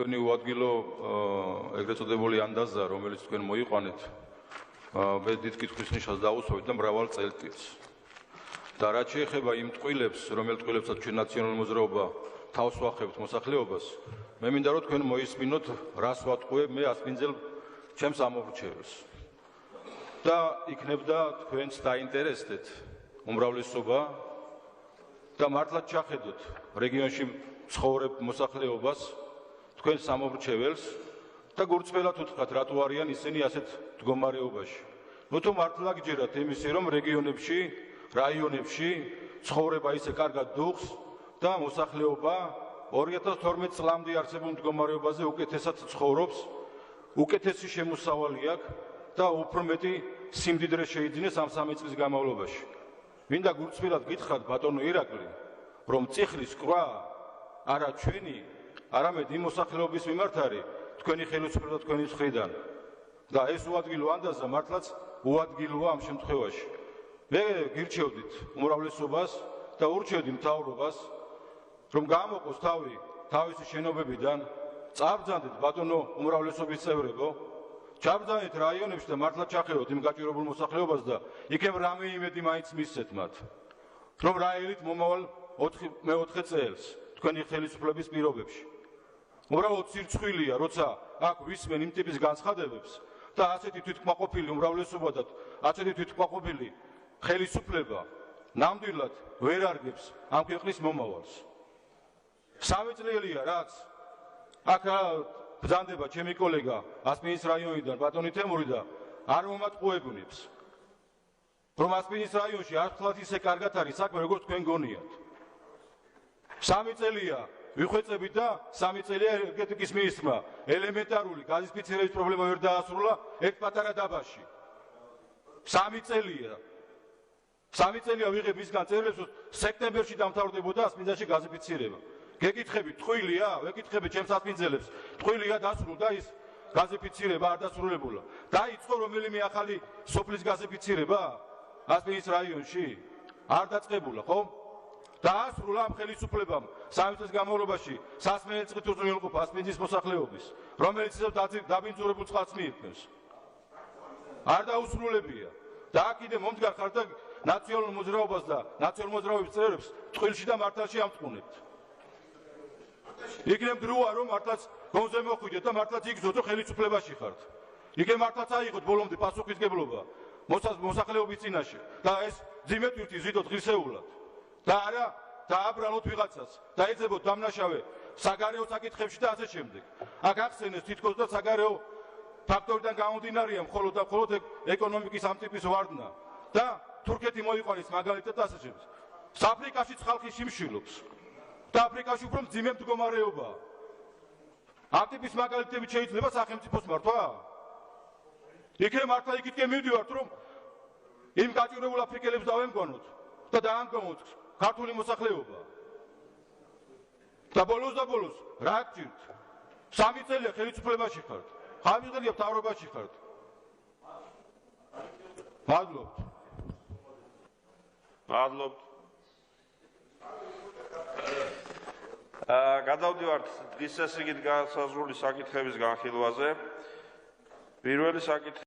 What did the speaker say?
თქვენი უადგილო ეგრეთ წოდებული ანდაზა, რომელიც თქვენ მოიყვანეთ, მე დიდ კითხვის ნიშანს დაუსვევით და მრავალ წელიწადს. და რაც შეეხება იმ ტყილებს, რომელ ტყილებსაც ჩვენ ნაციონალური მოძრაობა თავს ვახევთ მოსახლეობას, მე მინდა რომ თქვენ მოისმინოთ, რას ვატყუებ მე ასპინძელ ჩემს ამორჩეველს. და იქნებდა თქვენს დაინტერესდეთ უმრავლესობა და მართლაც ჩახედოთ რეგიონში ცხოვრებ მოსახლეობას, თქვენს ამორჩეველს და გულწრფელად უთხრათ, რატო არიან ისინი ასეთ მდგომარეობაში. ნუ თუ მართლა გჯერათ იმისი, რომ რეგიონებში, რაიონებში ცხოვრება ისე კარგად დუხს და მოსახლეობა 2012 წლამდე არსებულ მდგომარეობაზე უკეთესად ცხოვრობს, უკეთესი შემოსავალი აქვს და უფრო მეტი სიმდიდრე შეიძინეს ამ 3 წლის განმავლობაში. მინდა გულწრფელად გითხრათ ბატონო ირაკლი, რომ წიხლის კვრა არა ჩვენი, არამედ იმ მოსახლეობის მიმართ არის თქვენი ხელისუფლება თქვენი მხრიდან. და ეს უადგილო ანდაზა მართლაც უადგილოა ამ შემთხვევაში. მე გირჩევდით უმრავლესობას და ურჩევდი მთავრობას, რომ გამოყოს თავისი შენობებიდან, წაბრძანდეთ ბატონო უმრავლესობის წევრებო, ჩაბრძანეთ რაიონებში და მართლა ჩახედოთ იმ გაჭირებულ მოსახლეობას და იქნებ რამე იმედი მაინც მისცეთ მათ, რომ რაელით მომავალ მე-4 წელს თქვენი ხელისუფლების პირობებში. უბრალოდ სირცხვილია, როცა აქ ვისმენ იმ ტიპის განცხადებებს და ასეთი თვითკმაყოფილი უმრავლესობა და ასეთი თვითკმაყოფილი ხელისუფლება ნამდვილად ვერ არგებს ამ ქვეყნის მომავალს. 3 წელია რაც აქ ბრძანდება ჩემი კოლეგა ასპინის რაიონიდან ბატონი თემური და არ მომატყუებუნებს, რომ ასპინის რაიონში არ ვთქვათ ისე კარგად არის საქმე, როგორც თქვენ გონიათ. 3 წელია ვიხვეწებით და 3 წელია ენერგეტიკის მინისტრმა ელემენტარული გაზიფიცირების პრობლემა ვერ დაასრულა ერთ პატარა დაბაში. 3 წელია. 3 წელია ვიღებ მისგან წერილებს, რომ სექტემბერში დამთავრდებოდა ასპინძელში გაზიფიცირება. გეკითხებით, ტყუილია? ვეკითხებით ჩემს ასპინძელებს, ტყუილია დასრულდა ის გაზიფიცირება არ დასრულებულა. დაიწყო რომელიმე ახალი სოფლის გაზიფიცირება ასპინის რაიონში? არ დაწყებულა, ხო? დაასრულა ამ ხელისუფლებამ 3 წლის განმავლობაში სასმელი წყით უზრუნველყოფა ასპინძის მოსახლეობის, რომელიც დაბინძურებულ წყალს მიირთმევს. არ დაუსრულებია. და აქ კიდე მომდგარ ხარ და ნაციონალურ მოძრაობას და ნაციონალური მოძრაობის წევრებს ტყილში და მართალში ამწყუნებთ. იქნებ დროა რომ მართლაც გონზე მოხვიდეთ და მართლაც იგრძნოთ რომ ხელისუფლებაში ხართ. იქნებ მართლაც აიღოთ ბოლომდე პასუხისგებლობა მოსახლეობის წინაშე და ეს ძიმეთვირთი ზიდოთ ღირსეულად. და არა დააბრალოთ ვიღაცას და ეძებოთ დამნაშავე საგარეო საკითხებში და ასე შემდეგ. აქ ახსენეს თითქოს და საგარეო ფაქტორიდან გამომდინარეა მხოლოდ და მხოლოდ ეკონომიკის ამ ტიპის ვარდნა და თურქეთი მოიყვანის მაგალითად და ასე შემდეგ. აფრიკაშიც ხალხი სიმშილობს და აფრიკაში უფრო მძიმე მდგომარეობაა. ამ ტიპის მაგალითებით შეიძლება სახელმწიფოს მართვა? იქნებ მართლა იქითკენ მივდივართ რომ იმ გაჭირებულ აფრიკელებს დავემგონოთ და დაამგონოთ ქართული მოსახლეობა. და ბოლოს რა გჭირთ? 3 წელია ხელისუფლებაში ხართ. ხალხი მთავრობაში ხართ. მადლობთ. მადლობთ. გადავდივართ დღის წესრიგით განსაზღვრული საკითხების განხილვაზე. პირველი საკითხი